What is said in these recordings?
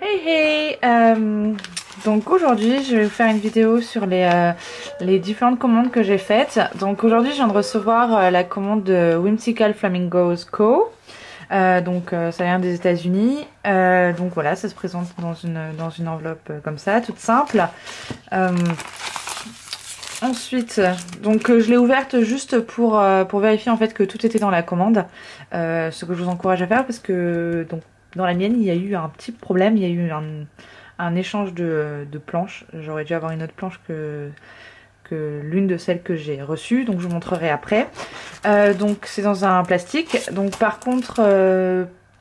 Hey hey donc aujourd'hui je vais vous faire une vidéo sur les différentes commandes que j'ai faites. Donc aujourd'hui je viens de recevoir la commande de Whimsical Flamingos Co. Ça vient des États-Unis. Donc voilà, ça se présente dans une enveloppe comme ça, toute simple. Ensuite, je l'ai ouverte juste pour vérifier en fait que tout était dans la commande. Ce que je vous encourage à faire parce que dans la mienne il y a eu un petit problème, il y a eu un échange de planches. J'aurais dû avoir une autre planche que l'une de celles que j'ai reçues, donc je vous montrerai après. Donc c'est dans un plastique. Donc par contre,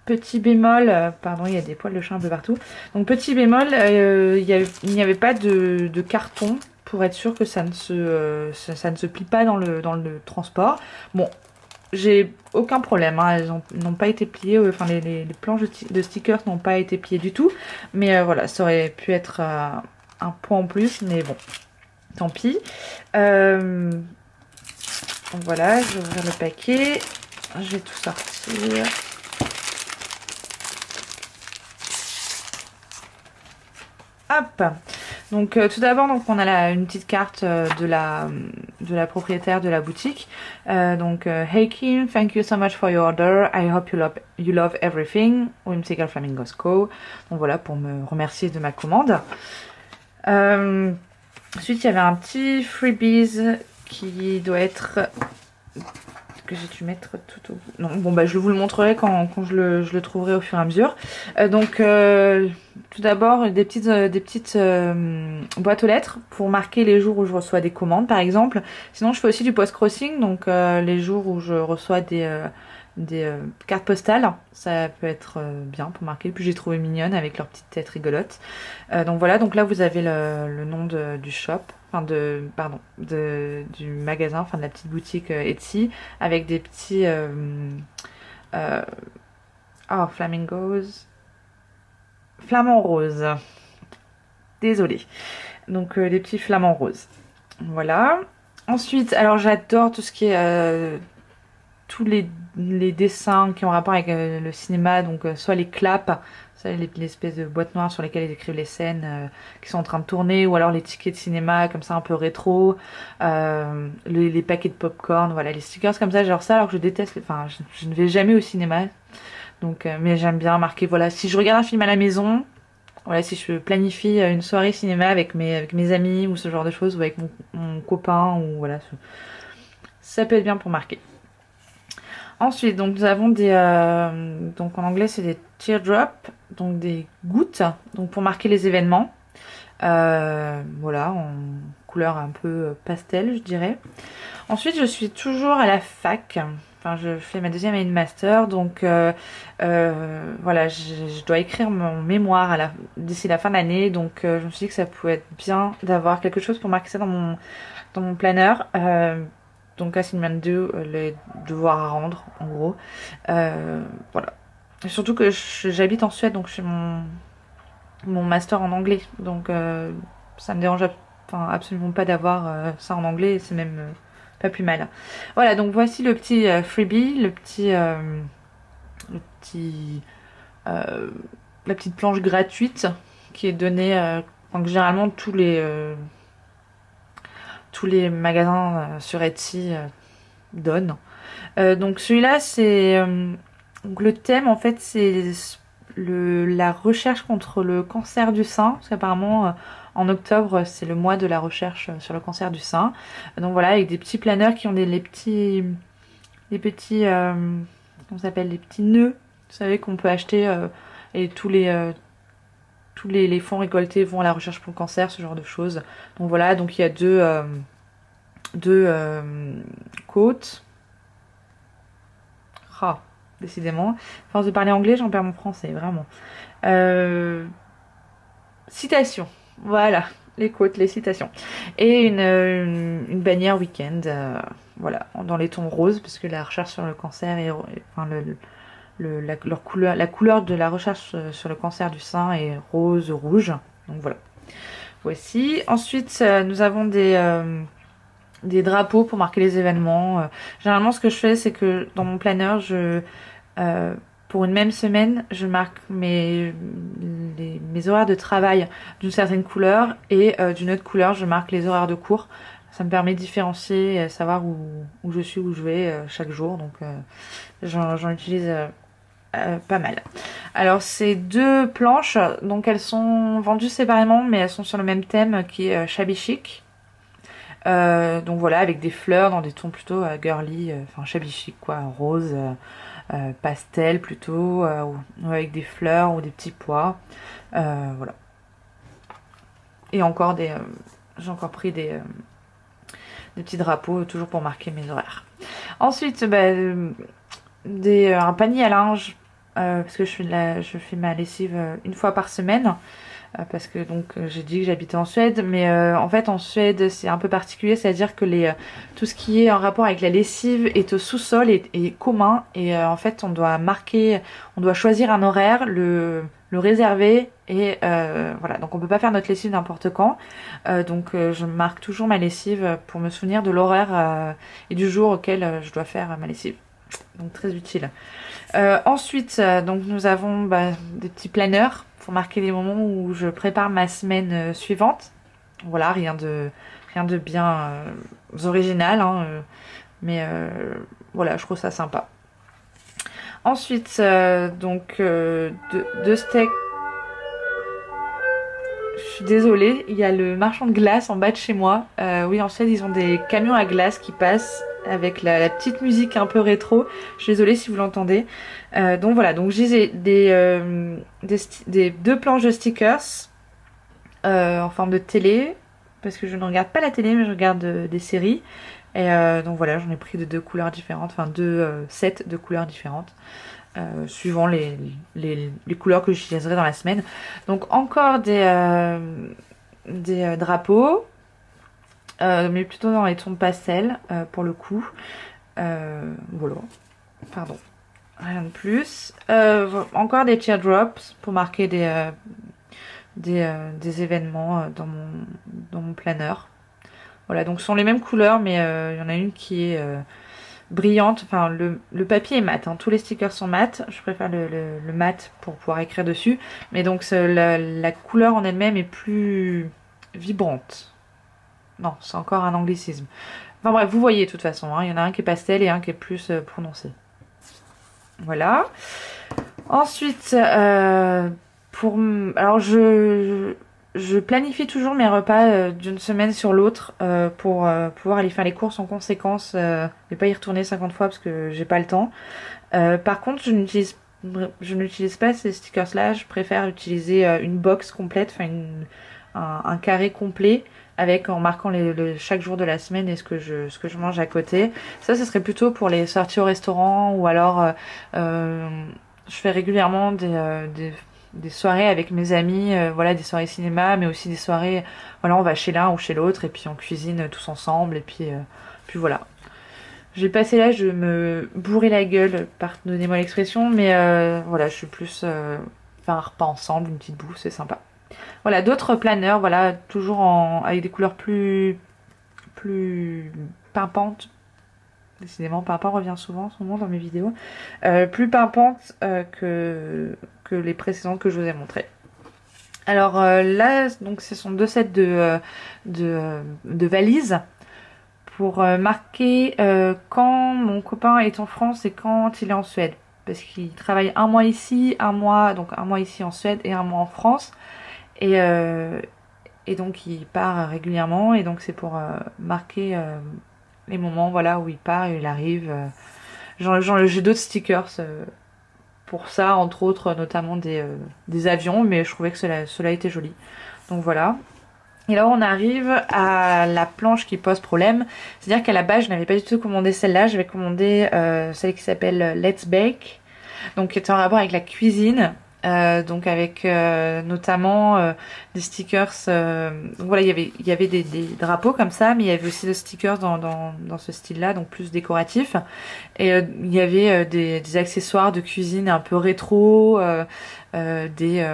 petit bémol, pardon, il y a des poils de chat un peu partout. Donc petit bémol, il n'y avait pas de carton pour être sûr que ça ne se plie pas dans le transport. Bon, j'ai aucun problème, hein, elles n'ont pas été pliées, enfin les planches de stickers n'ont pas été pliées du tout. Mais voilà, ça aurait pu être un point en plus, mais bon, tant pis. Donc voilà, je vais ouvrir le paquet, je vais tout sortir. Hop. Donc tout d'abord on a une petite carte de la propriétaire de la boutique. Hey Kim, thank you so much for your order. I hope you love everything. Whimsical Flamingos Co. Donc voilà, pour me remercier de ma commande. Ensuite il y avait un petit freebies qui doit être, que j'ai dû mettre tout au bout. Non, bon bah je vous le montrerai quand je le trouverai au fur et à mesure. Tout d'abord des petites boîtes aux lettres pour marquer les jours où je reçois des commandes par exemple. Sinon je fais aussi du post-crossing, donc les jours où je reçois des cartes postales, ça peut être bien pour marquer. Puis j'ai trouvé mignonne avec leur petite tête rigolote. Donc voilà, donc là vous avez le nom du shop, enfin du magasin, enfin de la petite boutique Etsy, avec des petits flamants roses. Désolée. Donc les petits flamants roses. Voilà. Ensuite, alors j'adore tout ce qui est tous les dessins qui ont rapport avec le cinéma, donc soit les claps, ça, l'espèce de boîte noire sur lesquelles ils écrivent les scènes qui sont en train de tourner, ou alors les tickets de cinéma comme ça un peu rétro, les paquets de popcorn, voilà, les stickers comme ça, genre ça, alors que je déteste, enfin je ne vais jamais au cinéma, donc mais j'aime bien marquer, voilà, si je regarde un film à la maison, voilà, si je planifie une soirée cinéma avec mes amis ou ce genre de choses, ou avec mon copain, ou voilà, ça peut être bien pour marquer. Ensuite, donc nous avons donc en anglais c'est des teardrops, donc des gouttes, donc pour marquer les événements. Voilà, en couleur un peu pastel, je dirais. Ensuite, je suis toujours à la fac. Enfin, je fais ma deuxième année de master, donc voilà, je dois écrire mon mémoire d'ici la fin de l'année, donc je me suis dit que ça pouvait être bien d'avoir quelque chose pour marquer ça dans mon planeur. Donc assignment 2, les devoirs à rendre en gros. Voilà. Et surtout que j'habite en Suède, donc je fais mon master en anglais. Donc ça me dérange absolument pas d'avoir ça en anglais, c'est même pas plus mal. Voilà, donc voici le petit freebie, la petite planche gratuite qui est donnée, généralement tous les magasins sur Etsy donnent. Donc celui-là c'est donc le thème en fait c'est la recherche contre le cancer du sein, parce qu'apparemment en octobre c'est le mois de la recherche sur le cancer du sein. Donc voilà, avec des petits planeurs qui ont les petits comment ça s'appelle, les petits nœuds, vous savez, qu'on peut acheter, et tous les fonds récoltés vont à la recherche pour le cancer, ce genre de choses. Donc voilà, donc il y a deux côtes. Ah, décidément. À force de parler anglais, j'en perds mon français, vraiment. Citations. Voilà, les côtes, les citations. Et une bannière week-end, voilà, dans les tons roses, parce que la recherche sur le cancer et enfin la couleur de la recherche sur le cancer du sein est rose, rouge. Donc voilà. Voici. Ensuite, nous avons des drapeaux pour marquer les événements. Généralement, ce que je fais, c'est que dans mon planeur, pour une même semaine, je marque mes mes horaires de travail d'une certaine couleur et d'une autre couleur je marque les horaires de cours. Ça me permet de différencier et savoir où je suis, où je vais chaque jour. Donc j'en utilise pas mal. Alors ces deux planches, donc elles sont vendues séparément mais elles sont sur le même thème qui est shabby chic. Donc voilà, avec des fleurs dans des tons plutôt girly, enfin shabby chic quoi, rose, pastel plutôt, ou avec des fleurs ou des petits pois. Voilà. Et encore j'ai encore pris des petits drapeaux toujours pour marquer mes horaires. Ensuite un panier à linge parce que je fais ma lessive une fois par semaine parce que donc j'ai dit que j'habitais en Suède, mais en fait en Suède c'est un peu particulier, c'est-à-dire que tout ce qui est en rapport avec la lessive est au sous-sol et est commun, et en fait on doit choisir un horaire, le réserver, et voilà, donc on peut pas faire notre lessive n'importe quand, donc je marque toujours ma lessive pour me souvenir de l'horaire et du jour auquel je dois faire ma lessive, donc très utile. Ensuite donc nous avons des petits planeurs pour marquer les moments où je prépare ma semaine suivante. Voilà, rien de bien original, hein, mais voilà, je trouve ça sympa. Ensuite, donc deux steaks. Je suis désolée, il y a le marchand de glace en bas de chez moi. Oui, en fait, ils ont des camions à glace qui passent avec la petite musique un peu rétro. Je suis désolée si vous l'entendez. Donc voilà, donc j'ai deux planches de stickers en forme de télé, parce que je ne regarde pas la télé mais je regarde des séries. Et donc voilà, j'en ai pris de deux couleurs différentes, enfin deux sets de couleurs différentes. Suivant les couleurs que j'utiliserai dans la semaine. Donc encore des drapeaux, mais plutôt dans les tons pastel pour le coup. Voilà, pardon, rien de plus. Encore des teardrops pour marquer des événements dans mon planeur. Voilà, donc ce sont les mêmes couleurs, mais il y en a une qui est brillante, enfin le papier est mat, hein. Tous les stickers sont mat, je préfère le mat pour pouvoir écrire dessus, mais donc la couleur en elle-même est plus vibrante. Non, c'est encore un anglicisme. Enfin bref, vous voyez de toute façon, hein, il y en a un qui est pastel et un qui est plus prononcé. Voilà. Ensuite, alors je planifie toujours mes repas d'une semaine sur l'autre pour pouvoir aller faire les courses en conséquence et pas y retourner 50 fois parce que j'ai pas le temps. Par contre, je n'utilise pas ces stickers là, je préfère utiliser une box complète, enfin un carré complet avec en marquant chaque jour de la semaine et ce que je mange à côté. Ça, ce serait plutôt pour les sorties au restaurant, ou alors je fais régulièrement des soirées avec mes amis, voilà, des soirées cinéma, mais aussi des soirées, voilà, on va chez l'un ou chez l'autre et puis on cuisine tous ensemble, et puis voilà. J'ai passé l'âge de me bourrer la gueule, pardonnez-moi l'expression, mais voilà, je suis plus faire un repas ensemble, une petite bouffe, c'est sympa. Voilà, d'autres planeurs, voilà, toujours avec des couleurs plus pimpantes. Décidément, pimpant revient souvent en ce moment dans mes vidéos. Plus pimpantes que les précédentes que je vous ai montrées. Alors là, donc ce sont deux sets de valises pour marquer quand mon copain est en France et quand il est en Suède. Parce qu'il travaille un mois ici, un mois ici en Suède et un mois en France. Et donc il part régulièrement, et donc c'est pour marquer les moments, voilà, où il part et il arrive. J'ai d'autres stickers pour ça, entre autres notamment des avions, mais je trouvais que cela était joli. Donc voilà. Et là on arrive à la planche qui pose problème, c'est-à-dire qu'à la base je n'avais pas du tout commandé celle-là, j'avais commandé celle qui s'appelle Let's Bake, donc qui est en rapport avec la cuisine. Donc avec notamment des stickers, donc voilà, il y avait des drapeaux comme ça, mais il y avait aussi des stickers dans ce style là, donc plus décoratif, et il y avait des accessoires de cuisine un peu rétro, des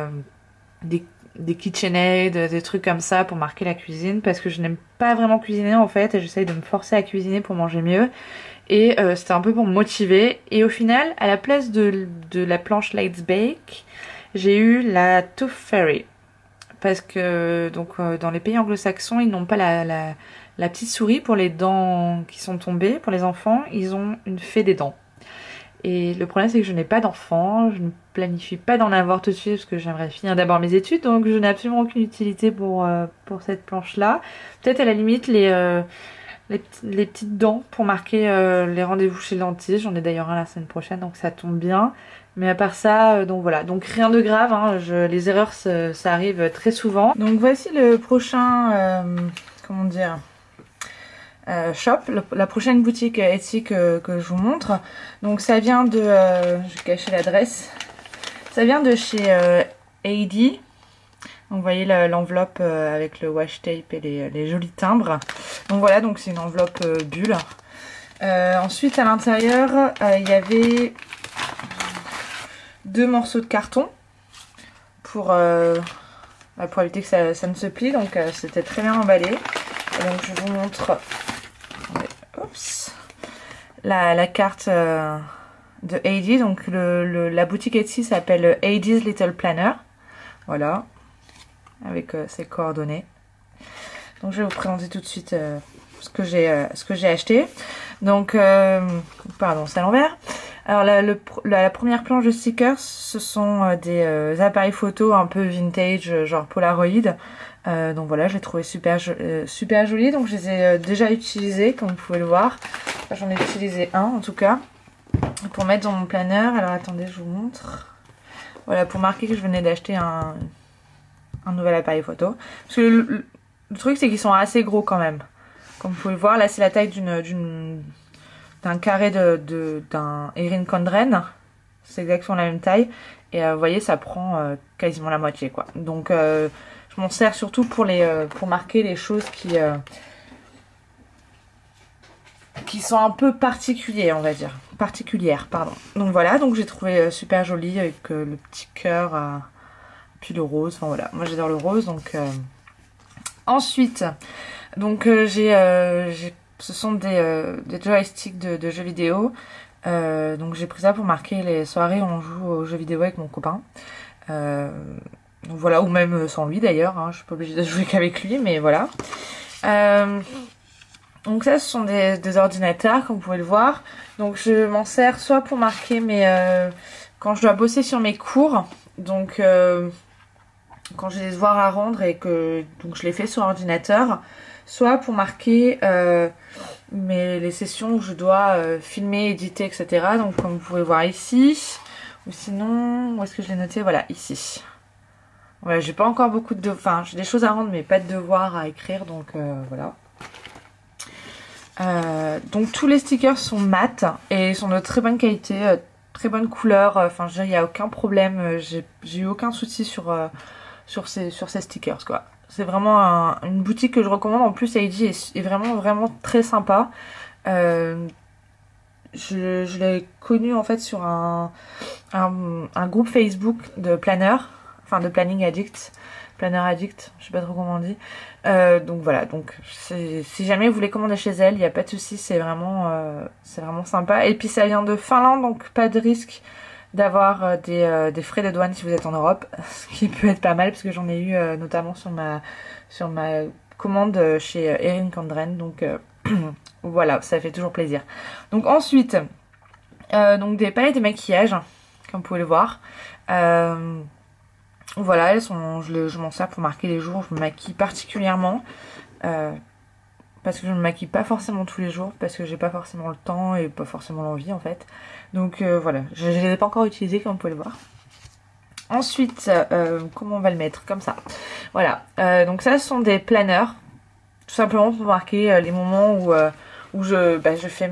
KitchenAid, des trucs comme ça pour marquer la cuisine, parce que je n'aime pas vraiment cuisiner en fait, et j'essaye de me forcer à cuisiner pour manger mieux. Et c'était un peu pour me motiver. Et au final, à la place de la planche Let's Bake, j'ai eu la Tooth Fairy. parce que donc dans les pays anglo-saxons, ils n'ont pas la petite souris pour les dents qui sont tombées pour les enfants, ils ont une fée des dents. Et le problème c'est que je n'ai pas d'enfant, je ne planifie pas d'en avoir tout de suite parce que j'aimerais finir d'abord mes études, donc je n'ai absolument aucune utilité pour cette planche là. Peut-être à la limite les petites dents pour marquer les rendez-vous chez le dentiste, j'en ai d'ailleurs un la semaine prochaine donc ça tombe bien. Mais à part ça, donc voilà, donc rien de grave, hein, les erreurs ça arrive très souvent. Donc voici le prochain, comment dire, shop, la prochaine boutique Etsy que je vous montre. Donc ça vient de, je vais cacher l'adresse, ça vient de chez AD. Donc vous voyez l'enveloppe avec le washi tape et les jolis timbres. Donc voilà, donc c'est une enveloppe bulle. Ensuite à l'intérieur, il y avait 2 morceaux de carton pour éviter que ça ne se plie, donc c'était très bien emballé. Et donc je vous montre la carte de AD, donc la boutique Etsy s'appelle AD's Little Planner, voilà, avec ses coordonnées. Donc je vais vous présenter tout de suite ce que j'ai acheté. Donc, pardon, c'est à l'envers. Alors la première planche de stickers, ce sont des appareils photo un peu vintage, genre Polaroid. Donc voilà, je les trouvais super jolis. Donc je les ai déjà utilisés, comme vous pouvez le voir. J'en ai utilisé un en tout cas, pour mettre dans mon planeur. Alors attendez, je vous montre. Voilà, pour marquer que je venais d'acheter un nouvel appareil photo. Parce que le truc, c'est qu'ils sont assez gros quand même. Comme vous pouvez le voir, là c'est la taille d'un carré d'un Erin Condren. C'est exactement la même taille. Et vous voyez, ça prend quasiment la moitié, quoi. Donc je m'en sers surtout pour marquer les choses qui sont un peu particulières, on va dire. Particulières, pardon. Donc voilà, donc j'ai trouvé super joli avec le petit cœur, puis le rose. Enfin voilà, moi j'adore le rose. Donc ensuite, donc ce sont des joysticks de jeux vidéo. Donc j'ai pris ça pour marquer les soirées où on joue aux jeux vidéo avec mon copain. Donc voilà, ou même sans lui d'ailleurs, hein, je suis pas obligée de jouer qu'avec lui, mais voilà. Donc ça, ce sont des ordinateurs, comme vous pouvez le voir. Donc je m'en sers soit pour marquer quand je dois bosser sur mes cours, donc quand j'ai des devoirs à rendre et que donc je les fais sur ordinateur, soit pour marquer les sessions où je dois filmer, éditer, etc. Donc comme vous pouvez voir ici, ou sinon, où est-ce que je l'ai noté? Voilà, ici. Voilà, j'ai pas encore beaucoup de... Enfin, j'ai des choses à rendre, mais pas de devoirs à écrire, donc voilà. Donc tous les stickers sont mat et sont de très bonne qualité, très bonne couleur. Enfin, je veux dire, il n'y a aucun problème. J'ai eu aucun souci sur ces stickers, quoi. C'est vraiment une boutique que je recommande. En plus, AD est vraiment très sympa. Je l'ai connu en fait sur un groupe Facebook de planners, enfin de planning addict, planner addict, je sais pas trop comment on dit. Donc voilà, donc si jamais vous voulez commander chez elle, il n'y a pas de souci, c'est vraiment sympa. Et puis ça vient de Finlande, donc pas de risque d'avoir des frais de douane si vous êtes en Europe, ce qui peut être pas mal parce que j'en ai eu notamment sur ma commande chez Erin Condren, donc voilà, ça fait toujours plaisir. Donc ensuite, donc des palettes de maquillage, comme vous pouvez le voir. Voilà, je m'en sers pour marquer les jours où je me maquille particulièrement. Parce que je ne me maquille pas forcément tous les jours, parce que j'ai pas forcément le temps et pas forcément l'envie en fait. Donc voilà, je ne les ai pas encore utilisés comme vous pouvez le voir. Ensuite, comment on va le mettre? Comme ça. Voilà, donc ça ce sont des planners, tout simplement pour marquer les moments où je fais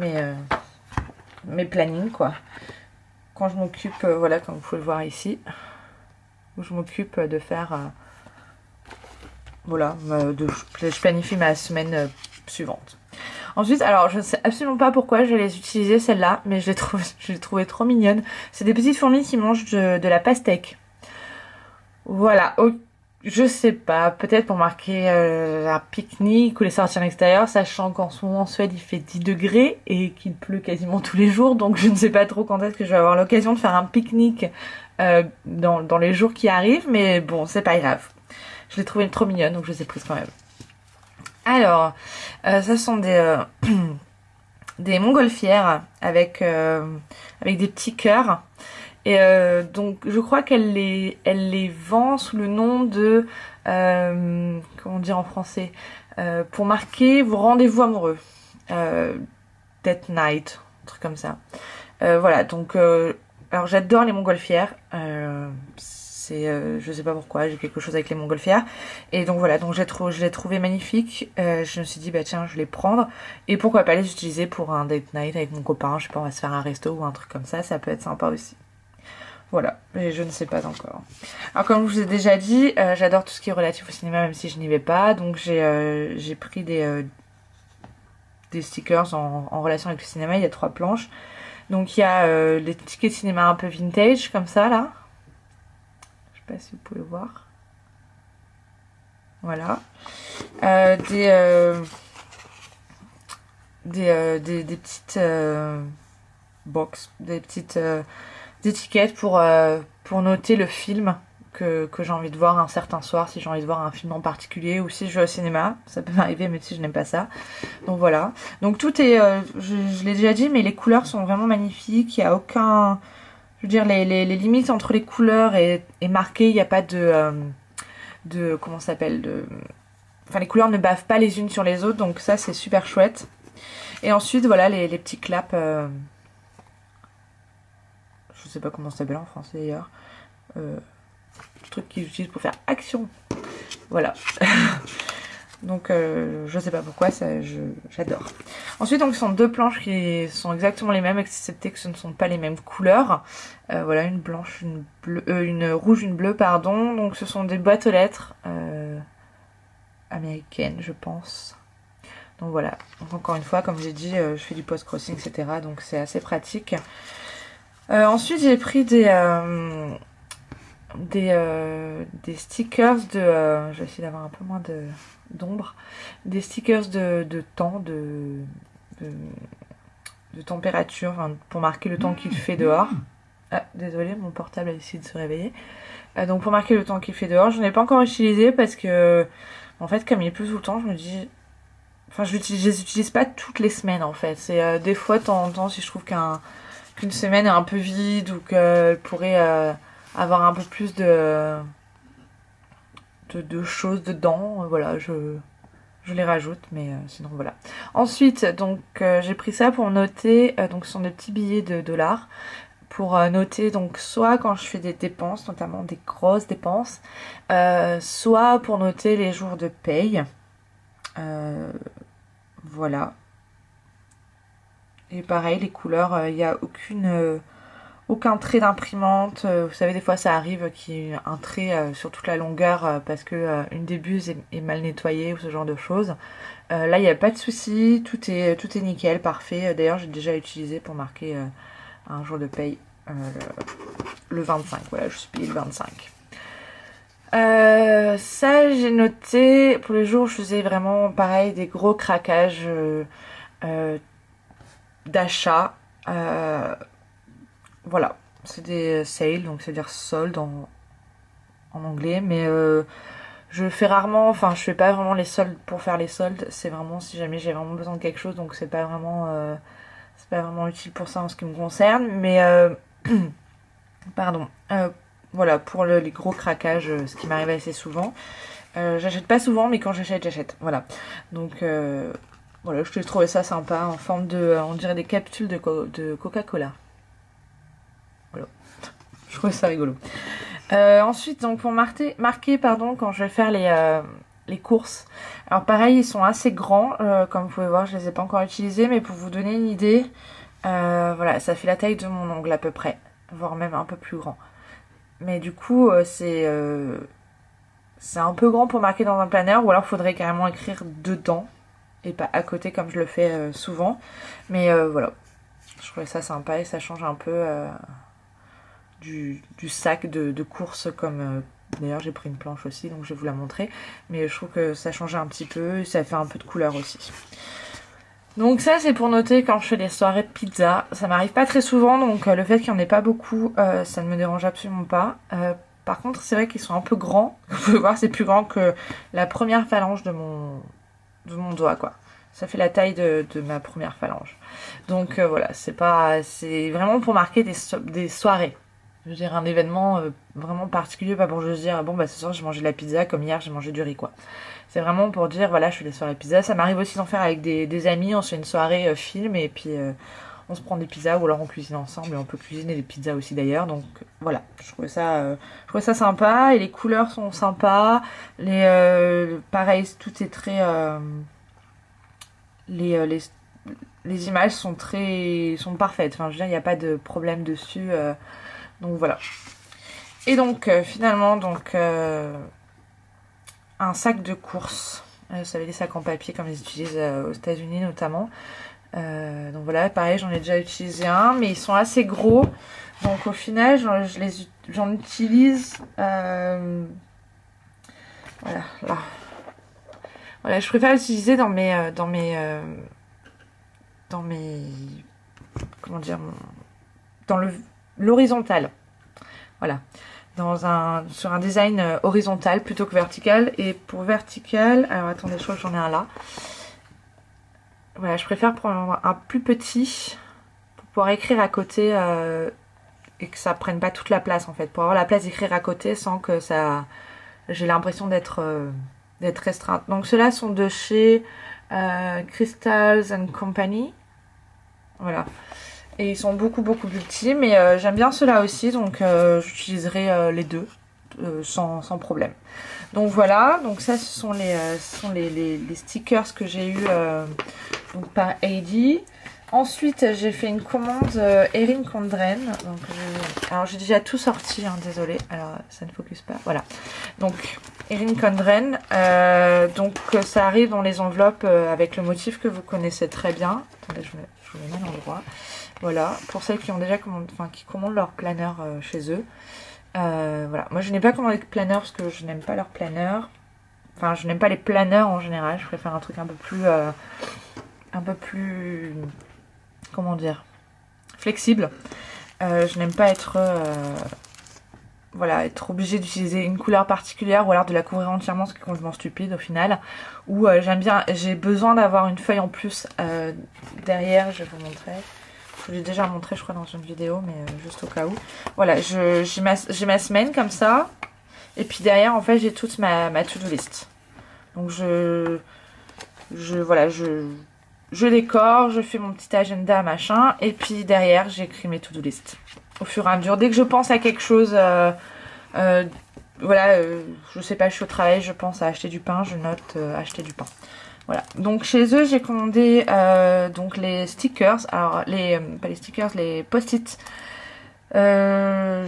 mes plannings, quoi. Quand je m'occupe, voilà, comme vous pouvez le voir ici, où je m'occupe de faire... voilà, je planifie ma semaine suivante. Ensuite, alors je ne sais absolument pas pourquoi je les utilisais celles-là, mais je les trouvais trop mignonnes. C'est des petites fourmis qui mangent de la pastèque. Voilà, je sais pas, peut-être pour marquer un pique-nique ou les sorties en extérieur, sachant qu'en ce moment en Suède il fait 10 degrés et qu'il pleut quasiment tous les jours, donc je ne sais pas trop quand est-ce que je vais avoir l'occasion de faire un pique-nique dans les jours qui arrivent, mais bon, c'est pas grave. Je l'ai trouvée trop mignonne, donc je les ai prises quand même. Alors, ça sont des montgolfières avec des petits cœurs. Et donc je crois qu'elle les vend sous le nom de comment dire en français, pour marquer vos rendez-vous amoureux, Date Night, un truc comme ça. Voilà, donc alors j'adore les montgolfières. Je sais pas pourquoi, j'ai quelque chose avec les montgolfières. Et donc voilà, donc je l'ai trouvé magnifique. Je me suis dit, bah tiens, je vais les prendre. Et pourquoi pas les utiliser pour un date night avec mon copain. Je sais pas, on va se faire un resto ou un truc comme ça peut être sympa aussi. Voilà, mais je ne sais pas encore. Alors comme je vous ai déjà dit, j'adore tout ce qui est relatif au cinéma, même si je n'y vais pas. Donc j'ai pris des stickers en relation avec le cinéma. Il y a 3 planches. Donc il y a les tickets de cinéma un peu vintage, comme ça, là. Je sais pas si vous pouvez voir. Voilà. Des petites box, des petites étiquettes pour noter le film que j'ai envie de voir un certain soir, si j'ai envie de voir un film en particulier ou si je vais au cinéma. Ça peut m'arriver, mais si je n'aime pas ça. Donc voilà. Donc tout est, je l'ai déjà dit, mais les couleurs sont vraiment magnifiques. Il n'y a aucun... Je veux dire, les limites entre les couleurs est marquées. Il n'y a pas comment ça s'appelle, enfin, les couleurs ne bavent pas les unes sur les autres. Donc ça, c'est super chouette. Et ensuite, voilà, les petits claps. Je sais pas comment ça s'appelle en français d'ailleurs. Le truc qu'ils utilisent pour faire action. Voilà. Donc je sais pas pourquoi, j'adore. Ensuite donc ce sont 2 planches qui sont exactement les mêmes, excepté que ce ne sont pas les mêmes couleurs. Voilà, une blanche, une rouge, une bleue, pardon. Donc ce sont des boîtes aux lettres américaines, je pense. Donc voilà. Donc encore une fois, comme j'ai dit, je fais du post-crossing, etc. Donc c'est assez pratique. Ensuite j'ai pris des stickers de... je vais essayer d'avoir un peu moins d'ombre. Des stickers de temps, de température, enfin, pour marquer le temps qu'il fait dehors. Ah, désolée, mon portable a décidé de se réveiller. Donc pour marquer le temps qu'il fait dehors, je n'ai pas encore utilisé parce que, en fait, comme il pleut tout le temps, je me dis... Enfin, je les utilise pas toutes les semaines, en fait. C'est des fois, de temps en temps, si je trouve qu'une semaine est un peu vide ou qu'elle pourrait avoir un peu plus de choses dedans, voilà, je les rajoute, mais sinon voilà. Ensuite, donc j'ai pris ça pour noter, donc ce sont des petits billets de dollars, pour noter donc soit quand je fais des dépenses, notamment des grosses dépenses, soit pour noter les jours de paye. Voilà. Et pareil, les couleurs, il n'y a aucun trait d'imprimante. Vous savez, des fois ça arrive qu'il y ait un trait sur toute la longueur parce que une des buses est mal nettoyée ou ce genre de choses. Là, il n'y a pas de souci, tout est nickel, parfait. D'ailleurs, j'ai déjà utilisé pour marquer un jour de paye le 25. Voilà, je suis payée le 25. Ça, j'ai noté pour les jours où je faisais vraiment pareil des gros craquages d'achat. Voilà, c'est des sales, donc c'est-à-dire soldes en anglais, mais je fais rarement, enfin je fais pas vraiment les soldes pour faire les soldes, c'est vraiment si jamais j'ai vraiment besoin de quelque chose, donc c'est pas vraiment utile pour ça en ce qui me concerne, mais pardon, voilà, pour les gros craquages, ce qui m'arrive assez souvent, j'achète pas souvent, mais quand j'achète, voilà, donc voilà, je trouvais ça sympa, en forme de, on dirait des capsules de Coca-Cola. Voilà. Je trouvais ça rigolo. Ensuite, donc pour marquer, pardon, quand je vais faire les courses. Alors pareil, ils sont assez grands, comme vous pouvez voir, je les ai pas encore utilisés, mais pour vous donner une idée, voilà, ça fait la taille de mon ongle à peu près, voire même un peu plus grand. Mais du coup, c'est un peu grand pour marquer dans un planeur, ou alors il faudrait carrément écrire dedans, et pas à côté comme je le fais souvent. Mais voilà, je trouvais ça sympa et ça change un peu du sac de course comme... D'ailleurs j'ai pris une planche aussi donc je vais vous la montrer. Mais je trouve que ça change un petit peu et ça fait un peu de couleur aussi. Donc ça c'est pour noter quand je fais des soirées de pizza. Ça m'arrive pas très souvent donc le fait qu'il n'y en ait pas beaucoup ça ne me dérange absolument pas. Par contre, c'est vrai qu'ils sont un peu grands. Vous pouvez voir, c'est plus grand que la première phalange de mon doigt, quoi. Ça fait la taille de ma première phalange. Donc voilà, c'est vraiment pour marquer des soirées. Je veux dire, un événement vraiment particulier, pas pour juste dire, bon, bah ce soir j'ai mangé de la pizza, comme hier j'ai mangé du riz, quoi. C'est vraiment pour dire, voilà, je fais des soirées pizza. Ça m'arrive aussi d'en faire avec des amis, on se fait une soirée film, et puis on se prend des pizzas, ou alors on cuisine ensemble, et on peut cuisiner des pizzas aussi d'ailleurs. Donc voilà, je trouvais ça sympa, et les couleurs sont sympas. Pareil, tout est très... les images sont parfaites. Enfin, je veux dire, il n'y a pas de problème dessus. Donc voilà. Et donc finalement, un sac de course. Vous savez, les sacs en papier comme ils utilisent aux États-Unis notamment. Donc voilà, pareil, j'en ai déjà utilisé un, mais ils sont assez gros. Donc au final, j'en utilise. Voilà, là. Voilà, je préfère l'utiliser dans mes comment dire, dans l'horizontal. Voilà, sur un design horizontal plutôt que vertical. Et pour vertical, alors attendez, je crois que j'en ai un là. Voilà, je préfère prendre un plus petit pour pouvoir écrire à côté et que ça prenne pas toute la place en fait. Pour avoir la place d'écrire à côté sans que j'ai l'impression d'être restreinte. Donc ceux-là sont de chez Crystals and Company. Voilà. Et ils sont beaucoup plus petits, mais j'aime bien ceux-là aussi, donc j'utiliserai les deux sans problème. Donc voilà, donc ça ce sont les stickers que j'ai eu par Heidi. Ensuite j'ai fait une commande Erin Condren. Alors j'ai déjà tout sorti, hein, désolée, alors ça ne focus pas. Voilà, donc Erin Condren, donc ça arrive dans les enveloppes avec le motif que vous connaissez très bien. Attendez, je vous le mets à l'endroit. Voilà, pour celles qui ont déjà qui commandent leur planeur chez eux. Voilà, moi je n'ai pas commandé de planeur parce que je n'aime pas leur planeur. Enfin, je n'aime pas les planeurs en général. Je préfère un truc un peu plus, comment dire, flexible. Je n'aime pas être obligée d'utiliser une couleur particulière ou alors de la couvrir entièrement, ce qui est complètement stupide au final. Ou j'ai besoin d'avoir une feuille en plus derrière. Je vais vous montrer. Je vous l'ai déjà montré, je crois, dans une vidéo, mais juste au cas où. Voilà, j'ai ma semaine comme ça. Et puis derrière, en fait, j'ai toute ma to-do list. Donc je décore, je fais mon petit agenda, machin. Et puis derrière, j'écris mes to-do list. Au fur et à mesure. Dès que je pense à quelque chose, je sais pas, je suis au travail, je pense à acheter du pain, je note acheter du pain. Voilà, donc chez eux j'ai commandé donc les stickers, alors pas les stickers, les post-it. Je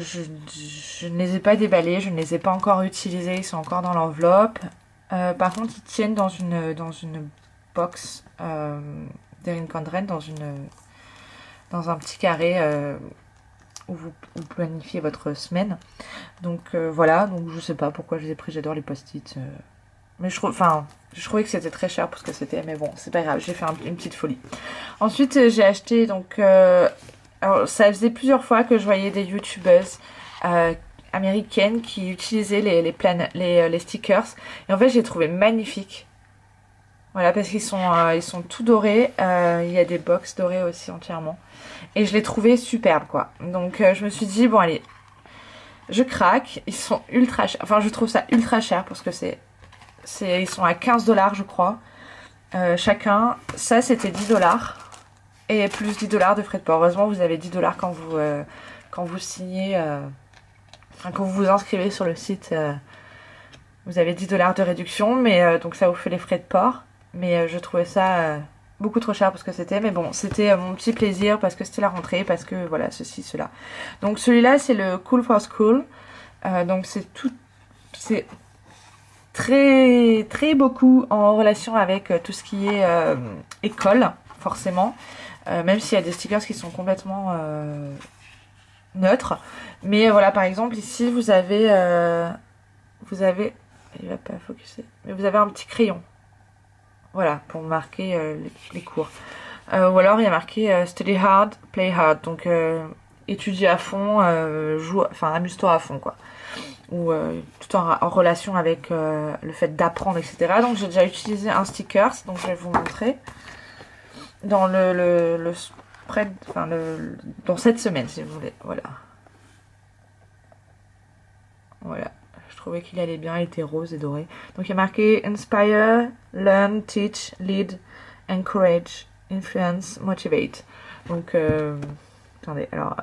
ne les ai pas déballés, je ne les ai pas encore utilisés, ils sont encore dans l'enveloppe. Par contre ils tiennent dans une box d'Erin Condren, dans un petit carré où vous planifiez votre semaine. Donc voilà, donc je sais pas pourquoi je les ai pris, j'adore les post-it. Mais je trouvais que c'était très cher pour ce que c'était, mais bon, c'est pas grave, j'ai fait une petite folie. Ensuite, j'ai acheté, donc, alors ça faisait plusieurs fois que je voyais des youtubeuses américaines qui utilisaient les stickers. Et en fait, j'ai trouvé magnifique. Voilà, parce qu'ils sont tout dorés. Il y a des box dorées aussi entièrement. Et je les trouvais superbes, quoi. Donc, je me suis dit, bon, allez, je craque. Ils sont ultra chers. Enfin, je trouve ça ultra cher parce que ils sont à 15 $, je crois, chacun. Ça, c'était 10 $. Et plus 10 $ de frais de port. Heureusement, vous avez 10 $ quand vous signez, quand vous vous inscrivez sur le site. Vous avez 10 $ de réduction, mais donc ça vous fait les frais de port. Mais je trouvais ça beaucoup trop cher pour ce que c'était. Mais bon, c'était mon petit plaisir parce que c'était la rentrée, parce que voilà, ceci, cela. Donc celui-là, c'est le Cool for School. Donc c'est très beaucoup en relation avec tout ce qui est école, forcément. Même s'il y a des stickers qui sont complètement neutres. Mais voilà, par exemple, ici, vous avez... il va pas focuser. Mais vous avez un petit crayon. Voilà, pour marquer les cours. Ou alors, il y a marqué Study hard, play hard. Donc, étudie à fond, joue, enfin amuse-toi à fond quoi. Ou tout en relation avec le fait d'apprendre, etc. Donc j'ai déjà utilisé un sticker, donc je vais vous montrer dans le spread, enfin dans cette semaine si vous voulez. Voilà. Voilà. Je trouvais qu'il allait bien, il était rose et doré. Donc il y a marqué Inspire, Learn, Teach, Lead, Encourage, Influence, Motivate. Donc attendez, alors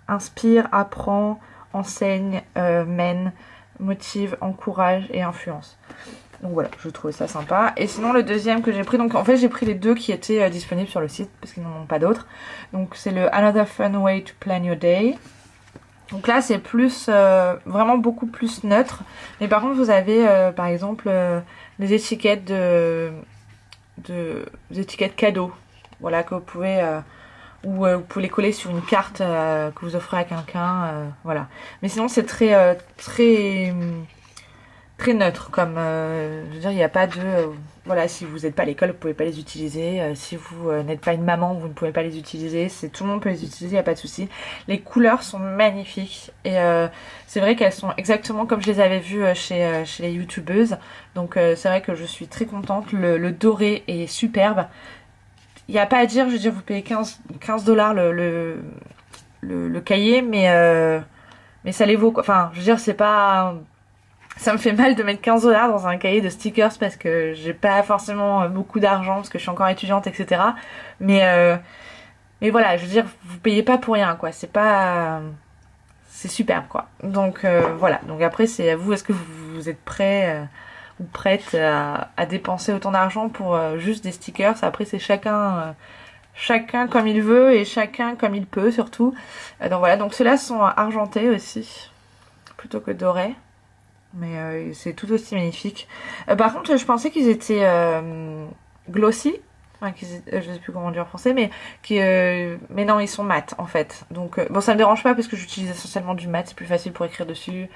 inspire, apprend, enseigne, mène, motive, encourage et influence. Donc voilà, je trouvais ça sympa. Et sinon le deuxième que j'ai pris, donc en fait j'ai pris les deux qui étaient disponibles sur le site parce qu'ils n'en ont pas d'autres. Donc c'est le Another Fun Way to Plan Your Day. Donc là c'est plus, vraiment beaucoup plus neutre. Mais par contre vous avez par exemple les étiquettes des étiquettes cadeaux. Voilà, que vous pouvez... ou vous pouvez les coller sur une carte que vous offrez à quelqu'un, voilà. Mais sinon c'est très très neutre, comme je veux dire, il n'y a pas de voilà, si vous n'êtes pas à l'école vous pouvez pas les utiliser, si vous n'êtes pas une maman vous ne pouvez pas les utiliser, c'est tout le monde peut les utiliser, il n'y a pas de souci. Les couleurs sont magnifiques et c'est vrai qu'elles sont exactement comme je les avais vues chez les youtubeuses, donc c'est vrai que je suis très contente. Le doré est superbe. Il n'y a pas à dire, je veux dire, vous payez 15 $ le cahier, mais ça les vaut, quoi. Enfin, je veux dire, c'est pas... Ça me fait mal de mettre 15 $ dans un cahier de stickers parce que j'ai pas forcément beaucoup d'argent, parce que je suis encore étudiante, etc. Mais voilà, je veux dire, vous payez pas pour rien, quoi. C'est pas... C'est superbe, quoi. Donc, voilà. Donc après, c'est à vous, est-ce que vous êtes prêts ou prête à dépenser autant d'argent pour juste des stickers. Après c'est chacun comme il veut et chacun comme il peut surtout. Donc voilà, donc ceux-là sont argentés aussi plutôt que dorés, mais c'est tout aussi magnifique. Par contre je pensais qu'ils étaient glossy, enfin je sais plus comment dire en français, mais non, ils sont mat en fait. Donc bon, ça me dérange pas parce que j'utilise essentiellement du mat, c'est plus facile pour écrire dessus.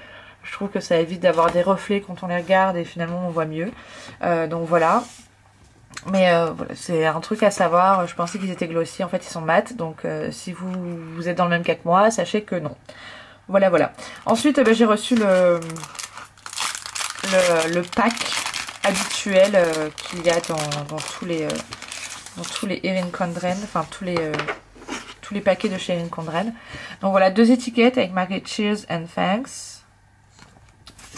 Je trouve que ça évite d'avoir des reflets quand on les regarde et finalement on voit mieux. Donc voilà. Mais voilà, c'est un truc à savoir. Je pensais qu'ils étaient glossy, en fait ils sont mat. Donc si vous êtes dans le même cas que moi, sachez que non. Voilà, voilà. Ensuite j'ai reçu le pack habituel qu'il y a dans tous les Erin Condren, enfin tous les paquets de chez Erin Condren. Donc voilà, 2 étiquettes avec marqué Cheers and Thanks.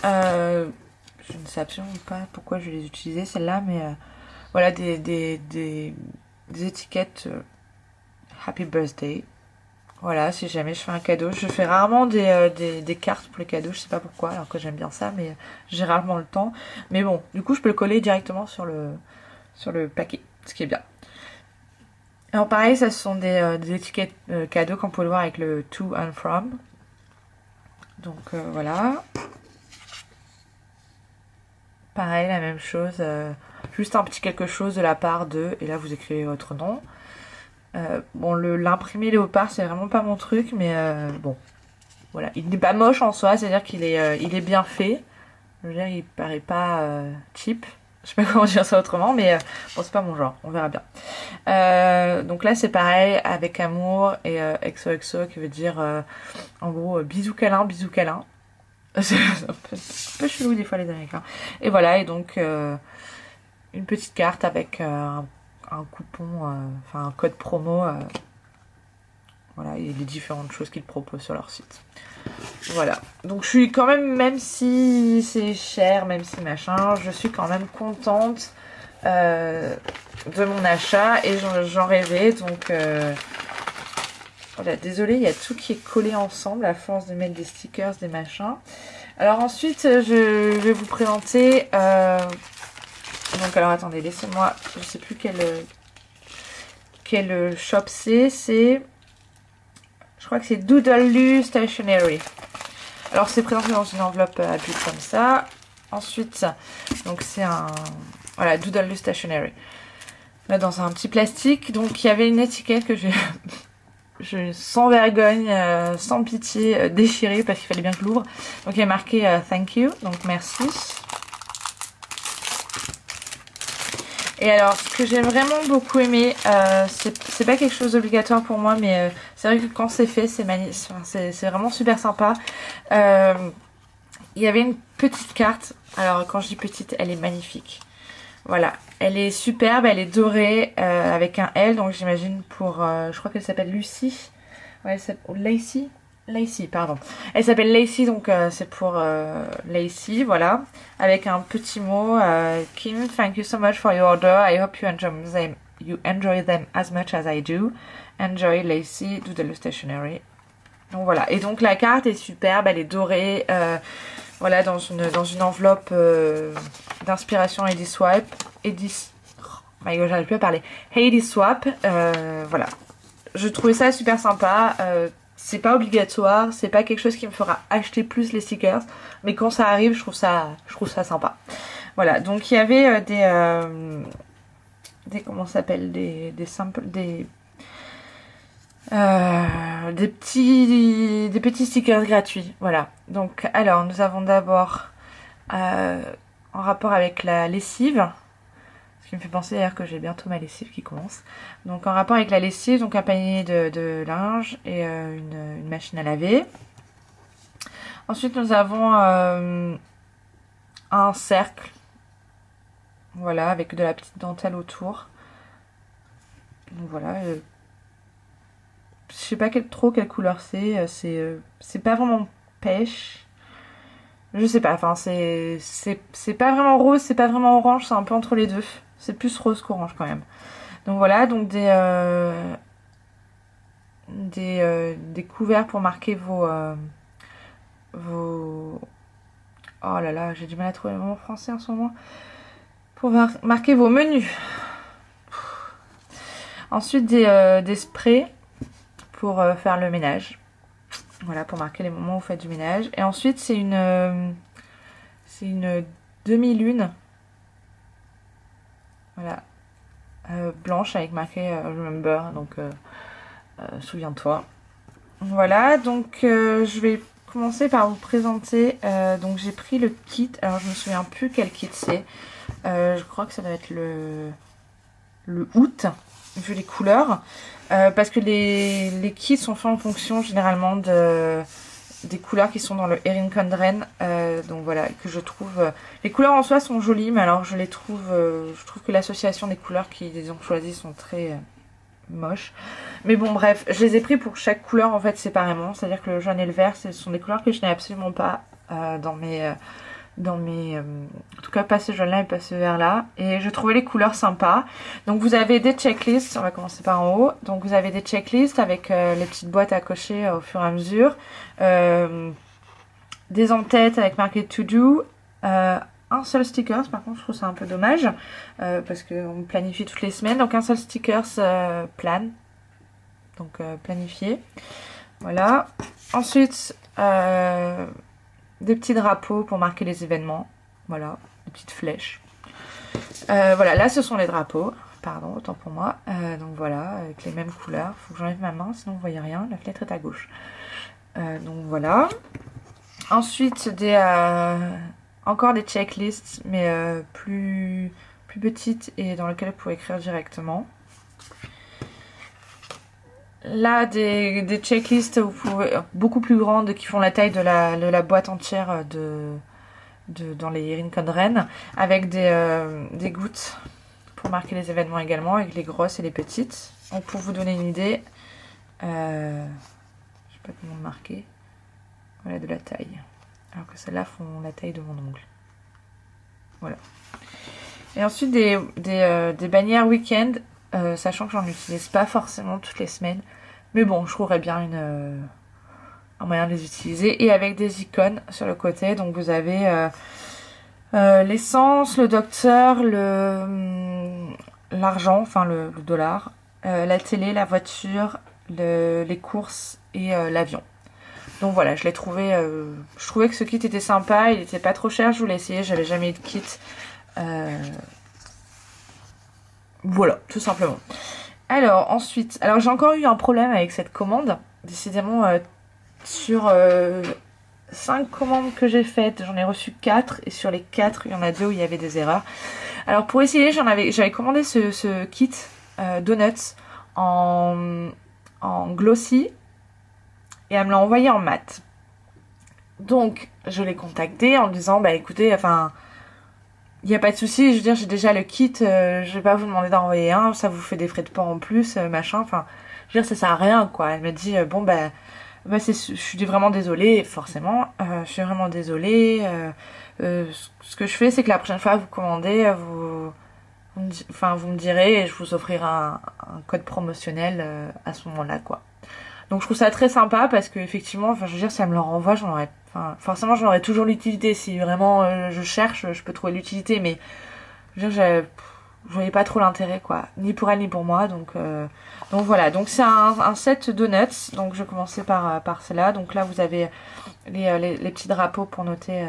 Je ne sais absolument pas pourquoi je vais les utiliser celles-là, mais voilà, des étiquettes Happy Birthday. Voilà, si jamais je fais un cadeau, je fais rarement des cartes pour les cadeaux, je sais pas pourquoi, alors que j'aime bien ça, mais j'ai rarement le temps. Mais bon, du coup je peux le coller directement sur le paquet, ce qui est bien. Alors pareil, ça ce sont des étiquettes cadeaux, comme vous pouvez le voir avec le To and From. Donc voilà. Pareil, la même chose, juste un petit quelque chose de la part de, et là vous écrivez votre nom. Bon, l'imprimé léopard c'est vraiment pas mon truc, mais bon, voilà, il n'est pas moche en soi, c'est-à-dire qu'il est bien fait. Je veux dire, il paraît pas cheap, je sais pas comment dire ça autrement, mais bon, c'est pas mon genre, on verra bien. Donc là c'est pareil, avec amour et XOXO qui veut dire en gros bisous câlin, bisous câlin. C'est un peu chelou des fois les Américains. Et voilà, et donc une petite carte avec un coupon, enfin un code promo. Voilà, et les différentes choses qu'ils proposent sur leur site. Voilà, donc je suis quand même si c'est cher, même si machin, je suis quand même contente de mon achat et j'en rêvais, donc voilà, désolée, il y a tout qui est collé ensemble à force de mettre des stickers, des machins. Alors ensuite, je vais vous présenter... donc alors attendez, laissez-moi... Je sais plus quel shop c'est. Je crois que c'est Doodaloo Stationery. Alors c'est présenté dans une enveloppe à but comme ça. Ensuite, donc c'est un... Voilà, Doodaloo Stationery. Là, dans un petit plastique. Donc il y avait une étiquette que j'ai... sans vergogne, sans pitié, déchiré parce qu'il fallait bien que je l'ouvre. Donc il y a marqué thank you, donc merci. Et alors, ce que j'ai vraiment beaucoup aimé, c'est pas quelque chose d'obligatoire pour moi, mais c'est vrai que quand c'est fait, c'est vraiment super sympa. Il y avait une petite carte. Alors, quand je dis petite, elle est magnifique. Voilà, elle est superbe, elle est dorée avec un L, donc j'imagine pour, je crois qu'elle s'appelle Lucie. Ouais, Lacey. Lacey, pardon. Elle s'appelle Lacey, donc c'est pour Lacey, voilà. Avec un petit mot, Kim, thank you so much for your order. I hope you enjoy them as much as I do. Enjoy Lacey, Doodle Stationery. Donc voilà. Et donc la carte est superbe, elle est dorée, voilà, dans une enveloppe d'inspiration Heidi Swap. Oh my god, j'arrive plus à parler. Heidi Swap, voilà. Je trouvais ça super sympa. C'est pas obligatoire, c'est pas quelque chose qui me fera acheter plus les stickers, mais quand ça arrive, je trouve ça sympa. Voilà, donc il y avait des comment ça s'appelle, des samples, des petits stickers gratuits. Voilà. Donc alors nous avons d'abord en rapport avec la lessive. Ce qui me fait penser d'ailleurs que j'ai bientôt ma lessive qui commence. Donc en rapport avec la lessive, donc un panier de linge et une machine à laver. Ensuite nous avons un cercle. Voilà, avec de la petite dentelle autour. Donc voilà. Je sais pas trop quelle couleur c'est. C'est pas vraiment pêche. Je sais pas, enfin c'est pas vraiment rose, c'est pas vraiment orange, c'est un peu entre les deux. C'est plus rose qu'orange quand même. Donc voilà, donc des couverts pour marquer vos... Oh là là, j'ai du mal à trouver le mot français en ce moment. Pour marquer vos menus. Ensuite des sprays pour faire le ménage. Voilà, pour marquer les moments où vous faites du ménage. Et ensuite c'est une demi-lune. Voilà. Blanche avec marqué Remember, donc souviens-toi. Voilà, donc je vais commencer par vous présenter. Donc j'ai pris le kit, alors je me souviens plus quel kit c'est. Je crois que ça doit être le août, vu les couleurs. Parce que les kits sont faits en fonction généralement des couleurs qui sont dans le Erin Condren, donc voilà, que je trouve... les couleurs en soi sont jolies, mais alors je trouve que l'association des couleurs qu'ils ont choisies sont très moches. Mais bon, bref, je les ai pris pour chaque couleur en fait séparément, c'est-à-dire que le jaune et le vert, ce sont des couleurs que je n'ai absolument pas dans mes... en tout cas pas ce jaune là et pas ce vert là, et je trouvais les couleurs sympas. Donc vous avez des checklists, on va commencer par en haut. Donc vous avez des checklists avec les petites boîtes à cocher au fur et à mesure, des en-têtes avec marqué to do, un seul stickers, par contre je trouve ça un peu dommage parce qu'on planifie toutes les semaines, donc un seul stickers plan, donc planifié, voilà. Ensuite des petits drapeaux pour marquer les événements. Voilà, des petites flèches. Voilà, là ce sont les drapeaux. Pardon, autant pour moi. Donc voilà, avec les mêmes couleurs. Faut que j'enlève ma main, sinon vous voyez rien. La fenêtre est à gauche. Donc voilà. Ensuite, encore des checklists, mais plus petites et dans lesquelles vous pouvez écrire directement. Là, des checklists beaucoup plus grandes qui font la taille de la boîte entière dans les Erin Condren, avec des gouttes pour marquer les événements également, avec les grosses et les petites. Donc pour vous donner une idée, je sais pas comment le marquer, voilà, de la taille. Alors que celles-là font la taille de mon ongle. Voilà. Et ensuite des bannières week-end. Sachant que j'en utilise pas forcément toutes les semaines, mais bon, je trouverais bien un moyen de les utiliser, et avec des icônes sur le côté. Donc vous avez l'essence, le docteur, l'argent, enfin le dollar, la télé, la voiture, les courses et l'avion. Donc voilà, je l'ai trouvé, je trouvais que ce kit était sympa, il était pas trop cher, je voulais essayer, j'avais jamais eu de kit. Voilà, tout simplement. Alors ensuite, j'ai encore eu un problème avec cette commande. Décidément, sur 5 commandes que j'ai faites, j'en ai reçu 4. Et sur les 4, il y en a 2 où il y avait des erreurs. Alors pour essayer, j'avais commandé ce kit Donuts en glossy et elle me l'a envoyé en mat. Donc je l'ai contactée en me disant bah écoutez, enfin il n'y a pas de souci, je veux dire j'ai déjà le kit, je vais pas vous demander d'en envoyer un, ça vous fait des frais de port en plus, machin, enfin je veux dire ça sert à rien quoi. Elle me dit bon bah je suis vraiment désolée, forcément, je suis vraiment désolée. Ce que je fais, c'est que la prochaine fois vous commandez, vous me direz et je vous offrirai un code promotionnel à ce moment-là, quoi. Donc je trouve ça très sympa parce que effectivement, enfin je veux dire, si elle me le renvoie, forcément j'en aurais toujours l'utilité. Si vraiment je cherche, je peux trouver l'utilité, mais je veux dire, je voyais pas trop l'intérêt quoi, ni pour elle ni pour moi, donc voilà, donc c'est un set donuts, donc je commençais par cela. Donc là vous avez les petits drapeaux pour noter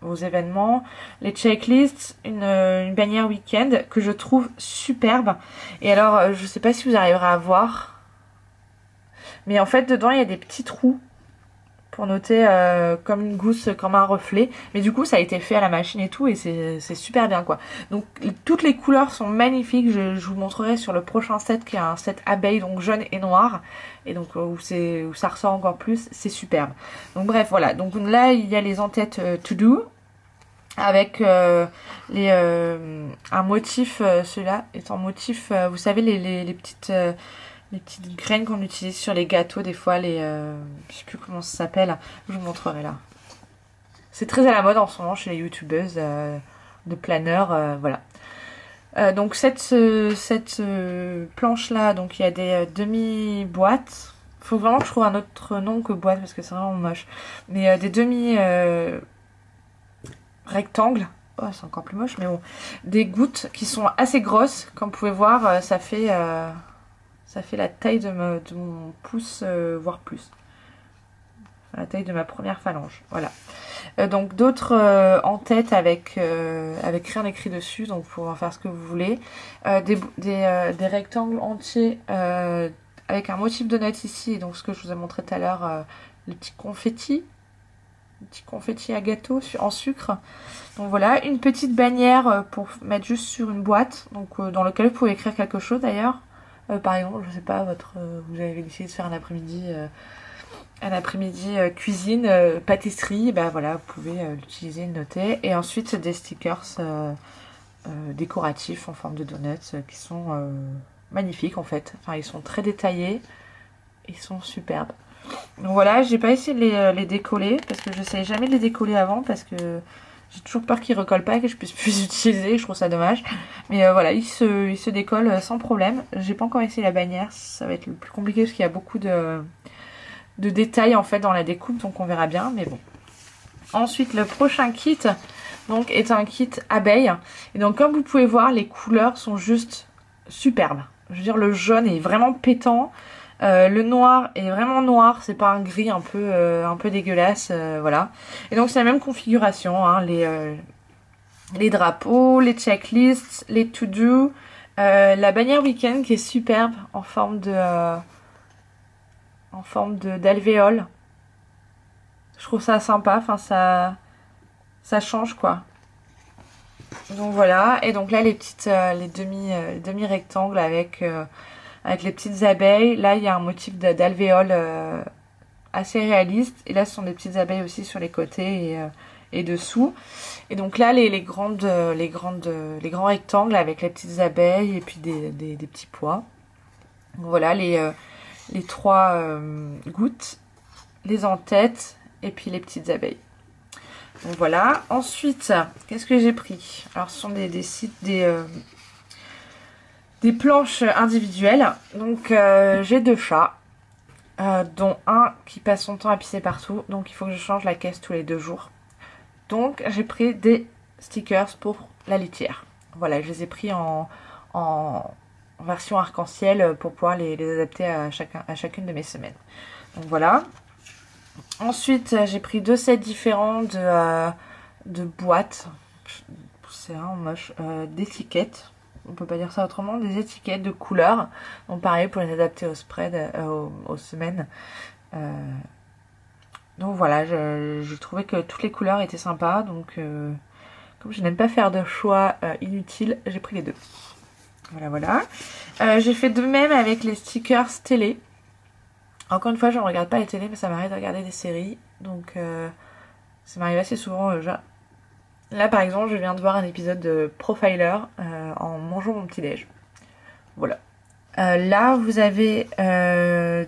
vos événements, les checklists, une bannière week-end que je trouve superbe. Et alors je sais pas si vous arriverez à voir, mais en fait dedans il y a des petits trous pour noter comme une gousse, comme un reflet. Mais du coup, ça a été fait à la machine et tout, et c'est super bien, quoi. Donc, toutes les couleurs sont magnifiques. Je vous montrerai sur le prochain set, qui est un set abeille, donc jaune et noir. Et donc, où ça ressort encore plus. C'est superbe. Donc, bref, voilà. Donc là, il y a les en-têtes To Do, avec un motif, celui-là est en motif, vous savez, les petites graines qu'on utilise sur les gâteaux, des fois, je sais plus comment ça s'appelle, je vous montrerai là. C'est très à la mode en ce moment chez les youtubeuses de planeurs, voilà. Donc cette planche là, donc il y a des demi-boîtes. Faut vraiment que je trouve un autre nom que boîte parce que c'est vraiment moche. Mais des demi-rectangles. Oh, c'est encore plus moche, mais bon. Des gouttes qui sont assez grosses. Comme vous pouvez voir, ça fait la taille de mon pouce, voire plus. La taille de ma première phalange. Voilà. Donc d'autres en tête avec rien écrit dessus. Donc pour en faire ce que vous voulez. Des rectangles entiers avec un motif de notes ici. Et donc ce que je vous ai montré tout à l'heure, les petits confettis. Les petits confettis à gâteau en sucre. Donc voilà. Une petite bannière pour mettre juste sur une boîte. Donc dans lequel vous pouvez écrire quelque chose d'ailleurs. Par exemple, je sais pas, vous avez décidé de faire un après-midi cuisine, pâtisserie, ben voilà, vous pouvez l'utiliser, le noter. Et ensuite des stickers décoratifs en forme de donuts qui sont magnifiques en fait. Enfin, ils sont très détaillés, ils sont superbes. Donc voilà, j'ai pas essayé de les décoller parce que je savais jamais de les décoller avant parce que j'ai toujours peur qu'ils recollent pas et que je puisse plus les utiliser, je trouve ça dommage. Mais voilà, ils se décollent sans problème. J'ai pas encore essayé la bannière, ça va être le plus compliqué parce qu'il y a beaucoup de détails en fait dans la découpe, donc on verra bien, mais bon. Ensuite, le prochain kit donc est un kit abeille. Et donc comme vous pouvez voir, les couleurs sont juste superbes. Je veux dire, le jaune est vraiment pétant. Le noir est vraiment noir, c'est pas un gris un peu dégueulasse, voilà. Et donc c'est la même configuration, hein, les drapeaux, les checklists, les to-do, la bannière week-end qui est superbe en forme d'alvéole. Je trouve ça sympa, enfin ça change quoi. Donc voilà, et donc là les demi rectangles avec les petites abeilles. Là il y a un motif d'alvéole assez réaliste, et là ce sont des petites abeilles aussi sur les côtés et dessous. Et donc là les grands rectangles avec les petites abeilles et puis des petits pois. Donc voilà les 3 gouttes, les en-têtes et puis les petites abeilles. Donc voilà. Ensuite, qu'est-ce que j'ai pris? Alors ce sont des planches individuelles. Donc j'ai 2 chats, dont un qui passe son temps à pisser partout. Donc il faut que je change la caisse tous les 2 jours. Donc j'ai pris des stickers pour la litière. Voilà, je les ai pris en version arc-en-ciel pour pouvoir les adapter à chacune de mes semaines. Donc voilà. Ensuite, j'ai pris 2 sets différents de boîtes. C'est vraiment moche. D'étiquettes. On peut pas dire ça autrement. Des étiquettes de couleurs. Donc pareil pour les adapter au spread, aux semaines. Donc voilà, j'ai trouvé que toutes les couleurs étaient sympas. Donc comme Comme je n'aime pas faire de choix inutiles, j'ai pris les deux. Voilà, voilà. J'ai fait de même avec les stickers télé. Encore une fois, je ne regarde pas les télé, mais ça m'arrive de regarder des séries. Donc, ça m'arrive assez souvent. Là, par exemple, je viens de voir un épisode de Profiler en mangeant mon petit-déj. Voilà. Là, vous avez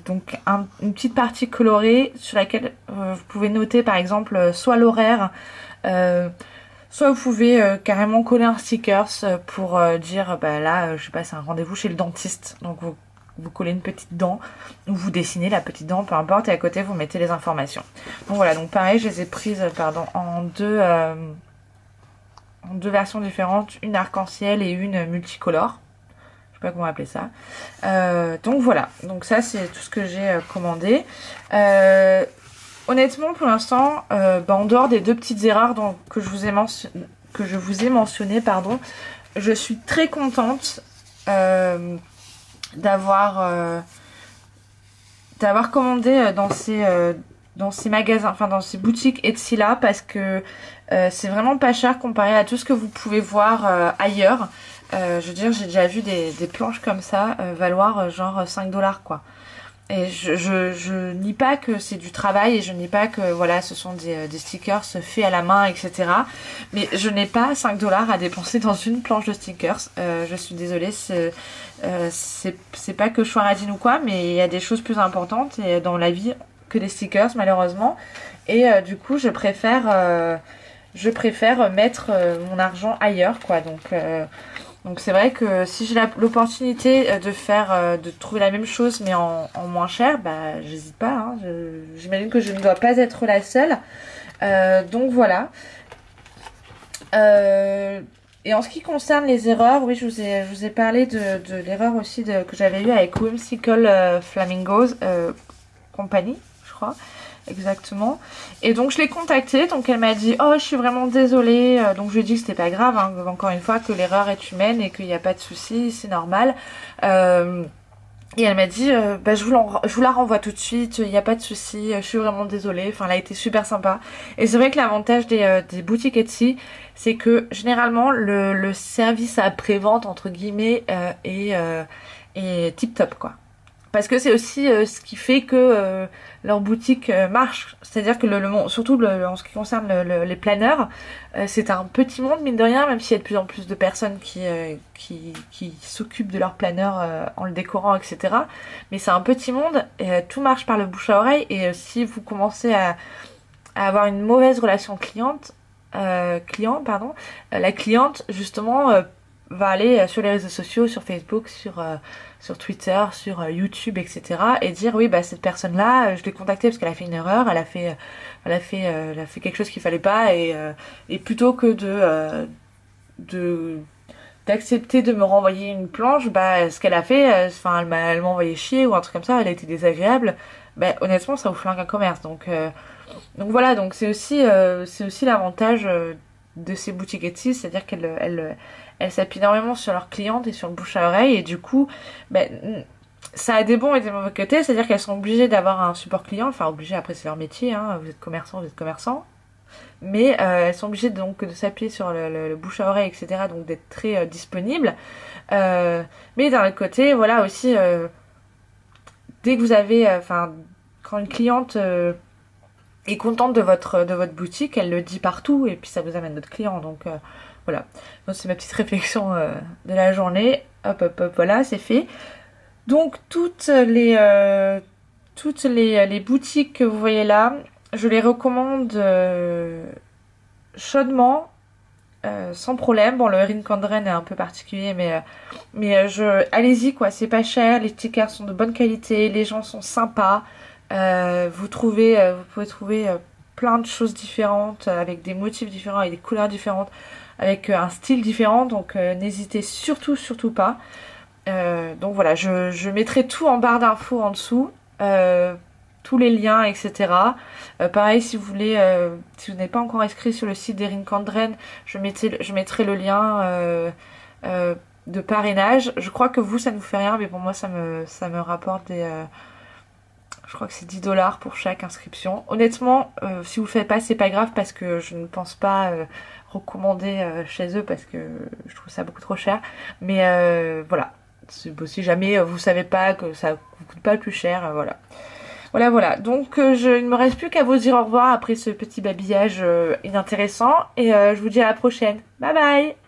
donc une petite partie colorée sur laquelle vous pouvez noter, par exemple, soit l'horaire, soit vous pouvez carrément coller un stickers pour dire, bah là, je sais pas, c'est un rendez-vous chez le dentiste. Donc, vous collez une petite dent, ou vous dessinez la petite dent, peu importe, et à côté, vous mettez les informations. Donc voilà, donc pareil, je les ai prises, en deux versions différentes, une arc-en-ciel et une multicolore. Je sais pas comment appeler ça. Donc voilà, donc ça c'est tout ce que j'ai commandé. Honnêtement pour l'instant, en dehors des deux petites erreurs que je vous ai mentionnées, pardon, je suis très contente d'avoir commandé dans ces magasins, enfin dans ces boutiques Etsy là, parce que c'est vraiment pas cher comparé à tout ce que vous pouvez voir ailleurs. Je veux dire, j'ai déjà vu des planches comme ça valoir genre 5$ quoi. Et je nie pas que c'est du travail et je nie pas que voilà, ce sont des stickers faits à la main, etc. Mais je n'ai pas 5$ à dépenser dans une planche de stickers. Je suis désolée, c'est pas que je sois radine ou quoi, mais il y a des choses plus importantes dans la vie que des stickers malheureusement. Et du coup, je préfère mettre mon argent ailleurs quoi. Donc c'est vrai que si j'ai l'opportunité de trouver la même chose mais en moins cher, bah j'hésite pas, hein. J'imagine que je ne dois pas être la seule. Donc voilà. Et en ce qui concerne les erreurs, oui, je vous ai parlé de l'erreur aussi que j'avais eue avec Whimsical Flamingos Company, je crois. Exactement. Et donc je l'ai contactée, donc elle m'a dit oh je suis vraiment désolée, donc je lui ai dit que c'était pas grave, hein, encore une fois que l'erreur est humaine et qu'il n'y a pas de souci, c'est normal. Et elle m'a dit bah, je vous la renvoie tout de suite, il n'y a pas de souci, je suis vraiment désolée, enfin elle a été super sympa. Et c'est vrai que l'avantage des boutiques Etsy, c'est que généralement le service après-vente entre guillemets est tip top quoi. Parce que c'est aussi ce qui fait que leur boutique marche. C'est-à-dire que surtout en ce qui concerne les planeurs, c'est un petit monde mine de rien, même s'il y a de plus en plus de personnes qui s'occupent de leur planeur en le décorant, etc. Mais c'est un petit monde, et, tout marche par le bouche à oreille. Et si vous commencez à avoir une mauvaise relation client, la cliente justement va aller sur les réseaux sociaux, sur Facebook, sur Twitter, sur YouTube, etc. et dire oui bah cette personne là je l'ai contactée parce qu'elle a fait une erreur, elle a fait quelque chose qu'il fallait pas et plutôt que d'accepter de me renvoyer une planche, bah ce qu'elle a fait, elle m'a envoyé chier ou un truc comme ça, elle a été désagréable, bah honnêtement ça vous flingue un commerce. Donc voilà, donc c'est aussi l'avantage de ces boutiques Etsy, c'est-à-dire qu'elles s'appuient énormément sur leurs clientes et sur le bouche à oreille, et du coup ça a des bons et des mauvais côtés, c'est-à-dire qu'elles sont obligées d'avoir un support client, enfin obligées, après c'est leur métier, hein, vous êtes commerçant, mais elles sont obligées donc de s'appuyer sur le bouche à oreille, etc., donc d'être très disponibles, mais d'un autre côté, voilà aussi, dès que vous avez, quand une cliente est contente de votre boutique, elle le dit partout, et puis ça vous amène d'autres clients, donc voilà, donc c'est ma petite réflexion de la journée. Hop, voilà, c'est fait. Donc toutes les boutiques que vous voyez là, je les recommande chaudement, sans problème. Bon, le Erin Condren est un peu particulier, mais allez-y quoi, c'est pas cher, les stickers sont de bonne qualité, les gens sont sympas. Vous pouvez trouver plein de choses différentes, avec des motifs différents, avec des couleurs différentes, avec un style différent, donc n'hésitez surtout pas. Donc voilà, je mettrai tout en barre d'infos en dessous, tous les liens, etc. Pareil, si vous n'êtes pas encore inscrit sur le site d'Erin Condren, je mettrai le lien de parrainage. Je crois que vous, ça ne vous fait rien, mais pour moi, ça me rapporte Je crois que c'est 10 $ pour chaque inscription. Honnêtement, si vous le faites pas, c'est pas grave parce que je ne pense pas recommander chez eux parce que je trouve ça beaucoup trop cher. Mais voilà, si jamais vous savez pas que ça vous coûte pas plus cher, voilà. Voilà. Donc il ne me reste plus qu'à vous dire au revoir après ce petit babillage inintéressant. Et je vous dis à la prochaine. Bye bye!